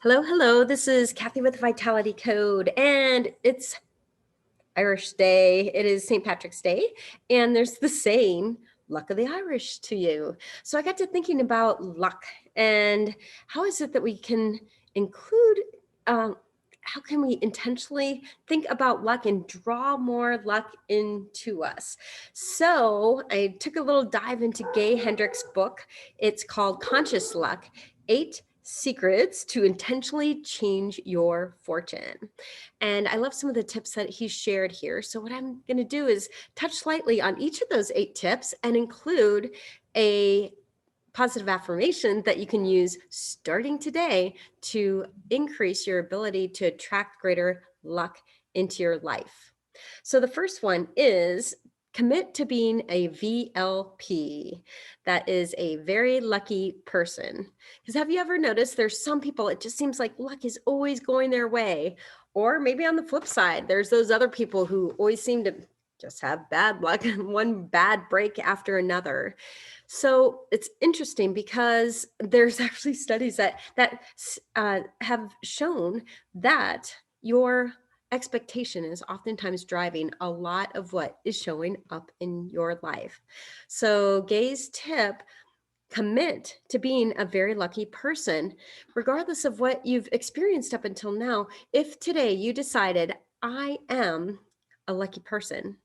Hello, hello. This is Kathy with the Vitality Code, and it's Irish Day. It is St. Patrick's Day, and there's the saying, luck of the Irish to you. So I got to thinking about luck and how is it that we can include, how can we intentionally think about luck and draw more luck into us? So I took a little dive into Gay Hendricks' book. It's called Conscious Luck, 8 Secrets to Intentionally Change Your Fortune. And I love some of the tips that he shared here. So what I'm going to do is touch lightly on each of those 8 tips and include a positive affirmation that you can use starting today to increase your ability to attract greater luck into your life. So the first one is commit to being a VLP. That is a very lucky person. Because have you ever noticed there's some people, it just seems like luck is always going their way. Or maybe on the flip side, there's those other people who always seem to just have bad luck, one bad break after another. So it's interesting because there's actually studies that have shown that your expectation is oftentimes driving a lot of what is showing up in your life. So Gay's tip, commit to being a very lucky person, regardless of what you've experienced up until now. If today you decided, I am a lucky person,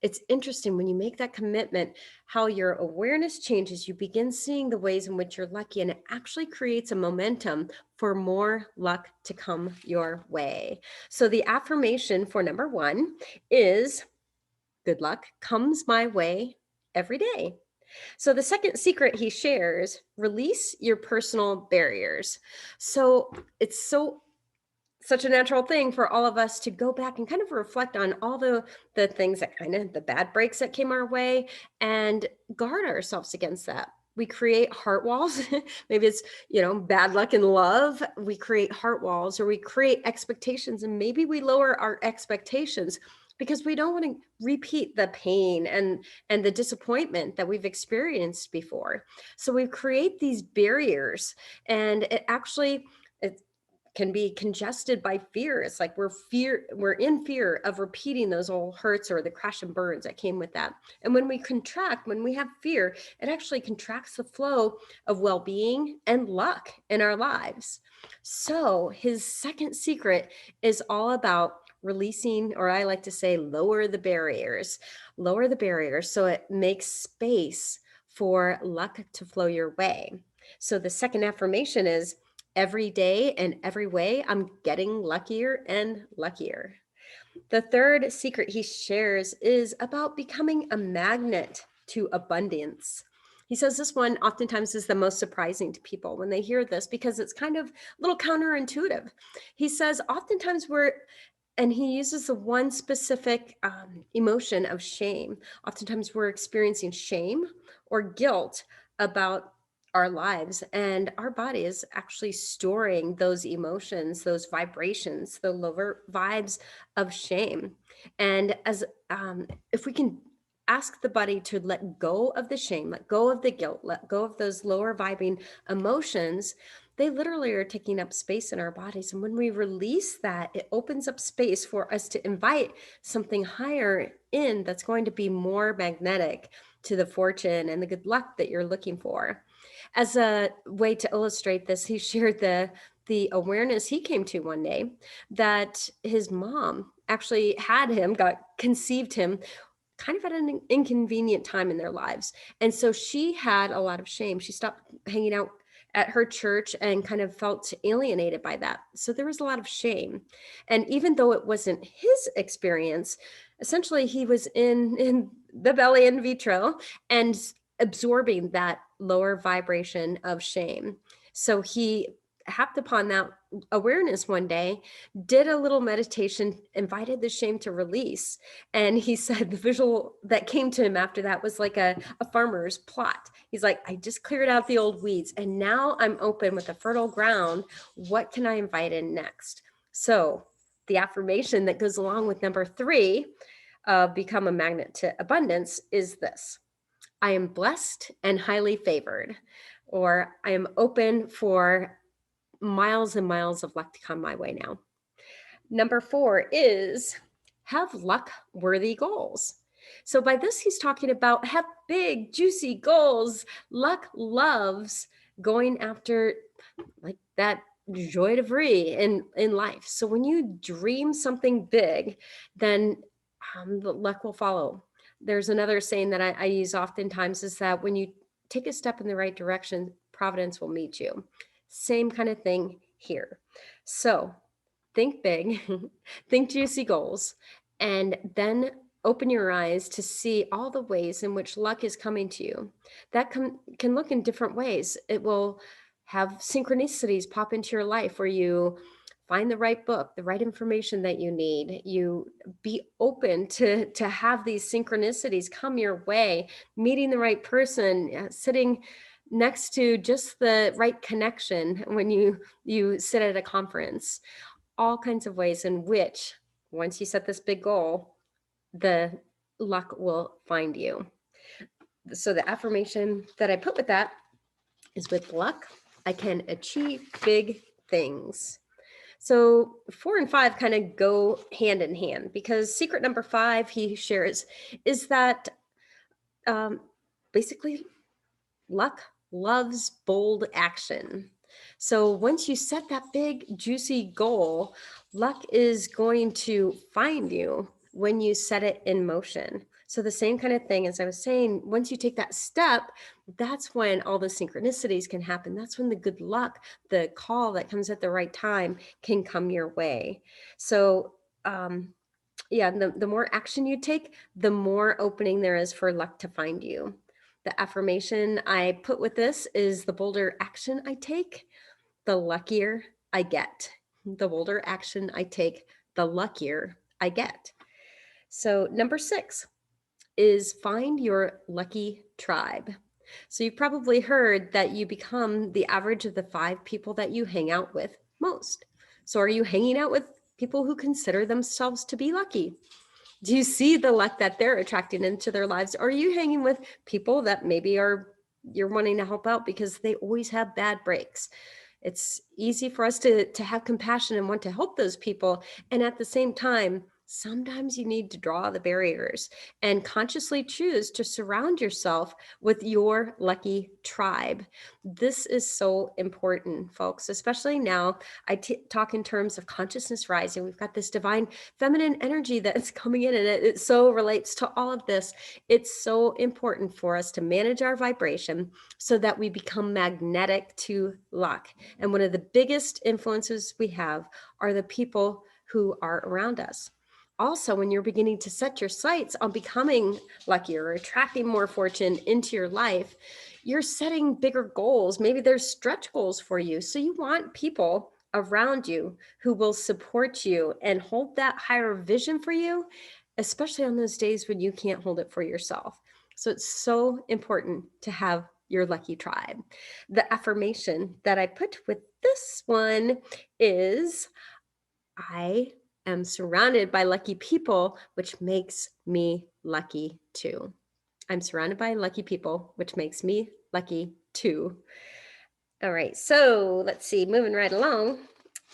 it's interesting when you make that commitment, how your awareness changes. You begin seeing the ways in which you're lucky, and it actually creates a momentum for more luck to come your way. So, the affirmation for number one is good luck comes my way every day. So, the second secret he shares, release your personal barriers. So, it's such a natural thing for all of us to go back and kind of reflect on all the things that kind of the bad breaks that came our way and guard ourselves against that. We create heart walls. Maybe it's, bad luck in love. We create heart walls, or we create expectations, and maybe we lower our expectations because we don't want to repeat the pain and the disappointment that we've experienced before. So we create these barriers, and it actually, it can be congested by fear. It's like we're in fear of repeating those old hurts or the crash and burns that came with that. And when we have fear, it actually contracts the flow of well-being and luck in our lives. So his second secret is all about releasing, or I like to say, lower the barriers. Lower the barriers so it makes space for luck to flow your way. So the second affirmation is, every day and every way, I'm getting luckier and luckier. The third secret he shares is about becoming a magnet to abundance. He says this one oftentimes is the most surprising to people when they hear this because it's kind of a little counterintuitive. He says oftentimes and he uses the one specific emotion of shame. Oftentimes we're experiencing shame or guilt about our lives, and our body is actually storing those emotions, those vibrations, the lower vibes of shame. And as if we can ask the body to let go of the shame, let go of the guilt, let go of those lower vibing emotions, they literally are taking up space in our bodies. And when we release that, it opens up space for us to invite something higher in that's going to be more magnetic to the fortune and the good luck that you're looking for. As a way to illustrate this, he shared the awareness he came to one day that his mom actually conceived him kind of at an inconvenient time in their lives. And so she had a lot of shame. She stopped hanging out at her church and kind of felt alienated by that. So there was a lot of shame. And even though it wasn't his experience, essentially he was in the belly in vitro and absorbing that lower vibration of shame. So he happed upon that awareness one day, did a little meditation, invited the shame to release. And he said the visual that came to him after that was like a farmer's plot. He's like, I just cleared out the old weeds and now I'm open with a fertile ground. What can I invite in next? So the affirmation that goes along with number 3, become a magnet to abundance, is this: I am blessed and highly favored, or I am open for miles and miles of luck to come my way now. Number 4 is have luck worthy goals. So by this, he's talking about have big, juicy goals. Luck loves going after like that joie de vivre in life. So when you dream something big, then the luck will follow. There's another saying that I use oftentimes is that when you take a step in the right direction, providence will meet you. Same kind of thing here. So think big, think juicy goals, and then open your eyes to see all the ways in which luck is coming to you. That can look in different ways. It will have synchronicities pop into your life where you find the right book, the right information that you need. You be open to have these synchronicities come your way, meeting the right person, sitting next to just the right connection when you sit at a conference. All kinds of ways in which once you set this big goal, the luck will find you. So the affirmation that I put with that is with luck, I can achieve big things. So 4 and 5 kind of go hand in hand because secret number 5 he shares is that um, basically luck loves bold action. So once you set that big, juicy goal, luck is going to find you when you set it in motion. So the same kind of thing as I was saying, once you take that step, that's when all the synchronicities can happen. That's when the good luck, the call that comes at the right time can come your way. So, yeah, the more action you take, the more opening there is for luck to find you. The affirmation I put with this is the bolder action I take, the luckier I get. The bolder action I take, the luckier I get. So, number 6 is find your lucky tribe. So, you've probably heard that you become the average of the 5 people that you hang out with most. So, are you hanging out with people who consider themselves to be lucky? Do you see the luck that they're attracting into their lives? Or are you hanging with people that maybe you're wanting to help out because they always have bad breaks? It's easy for us to have compassion and want to help those people. And at the same time, sometimes you need to draw the barriers and consciously choose to surround yourself with your lucky tribe. This is so important, folks, especially now. I talk in terms of consciousness rising. We've got this divine feminine energy that's coming in, and it so relates to all of this. It's so important for us to manage our vibration so that we become magnetic to luck. And one of the biggest influences we have are the people who are around us. Also, when you're beginning to set your sights on becoming luckier or attracting more fortune into your life, you're setting bigger goals. Maybe there's stretch goals for you. So you want people around you who will support you and hold that higher vision for you, especially on those days when you can't hold it for yourself. So it's so important to have your lucky tribe. The affirmation that I put with this one is I am surrounded by lucky people, which makes me lucky too. I'm surrounded by lucky people, which makes me lucky too. All right, so let's see, moving right along,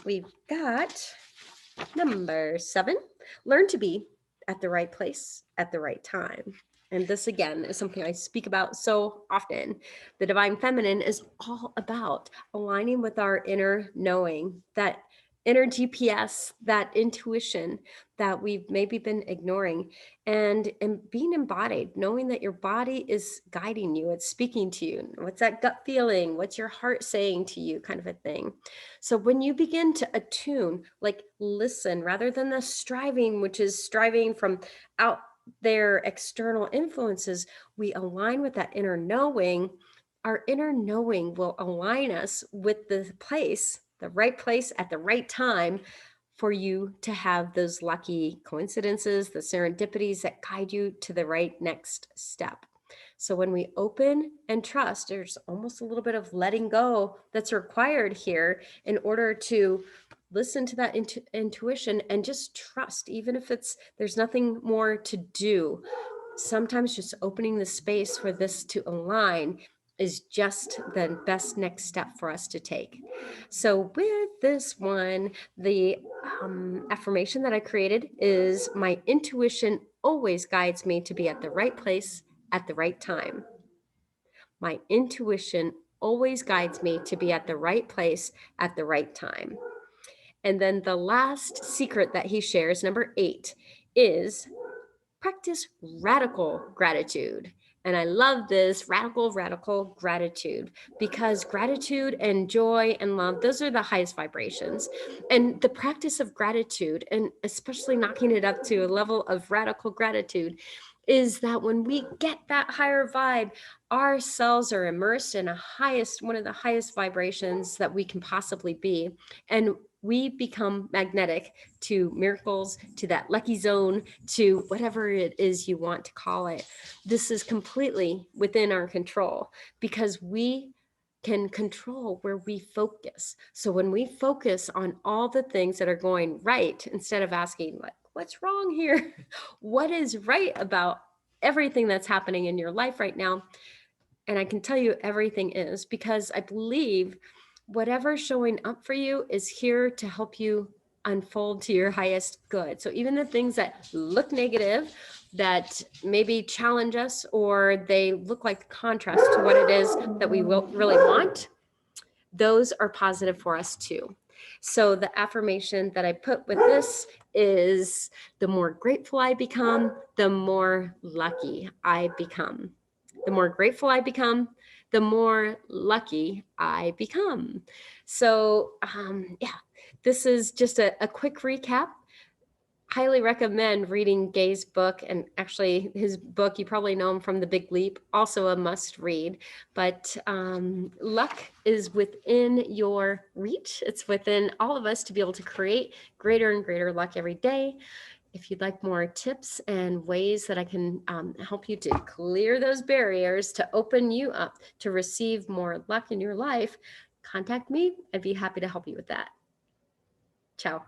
we've got number 7, learn to be at the right place at the right time. And this, again, is something I speak about so often. The divine feminine is all about aligning with our inner knowing, that inner GPS, that intuition that we've maybe been ignoring, and being embodied, knowing that your body is guiding you, it's speaking to you. What's that gut feeling? What's your heart saying to you, kind of a thing. So when you begin to attune, like listen, rather than the striving, which is striving from out there external influences, we align with that inner knowing. Our inner knowing will align us with the right place at the right time for you to have those lucky coincidences, the serendipities that guide you to the right next step. So when we open and trust, there's almost a little bit of letting go that's required here in order to listen to that intuition and just trust, even if there's nothing more to do. Sometimes just opening the space for this to align is just the best next step for us to take. So with this one, the affirmation that I created is my intuition always guides me to be at the right place at the right time. My intuition always guides me to be at the right place at the right time. And then the last secret that he shares, number 8, is practice radical gratitude. And I love this radical gratitude, because gratitude and joy and love, those are the highest vibrations. And the practice of gratitude, and especially knocking it up to a level of radical gratitude, is that when we get that higher vibe, our cells are immersed in one of the highest vibrations that we can possibly be. And we become magnetic to miracles, to that lucky zone, to whatever it is you want to call it. This is completely within our control, because we can control where we focus. So when we focus on all the things that are going right, instead of asking, like, what's wrong here? What is right about everything that's happening in your life right now? And I can tell you everything is, because I believe whatever's showing up for you is here to help you unfold to your highest good. So even the things that look negative, that maybe challenge us, or they look like contrast to what it is that we will really want, those are positive for us too. So the affirmation that I put with this is, the more grateful I become, the more lucky I become. The more grateful I become, the more lucky I become. So yeah, this is just a quick recap. Highly recommend reading Gay's book, and actually his book, you probably know him from The Big Leap, also a must read. But luck is within your reach. It's within all of us to be able to create greater and greater luck every day. If you'd like more tips and ways that I can help you to clear those barriers, to open you up to receive more luck in your life, contact me. I'd be happy to help you with that. Ciao.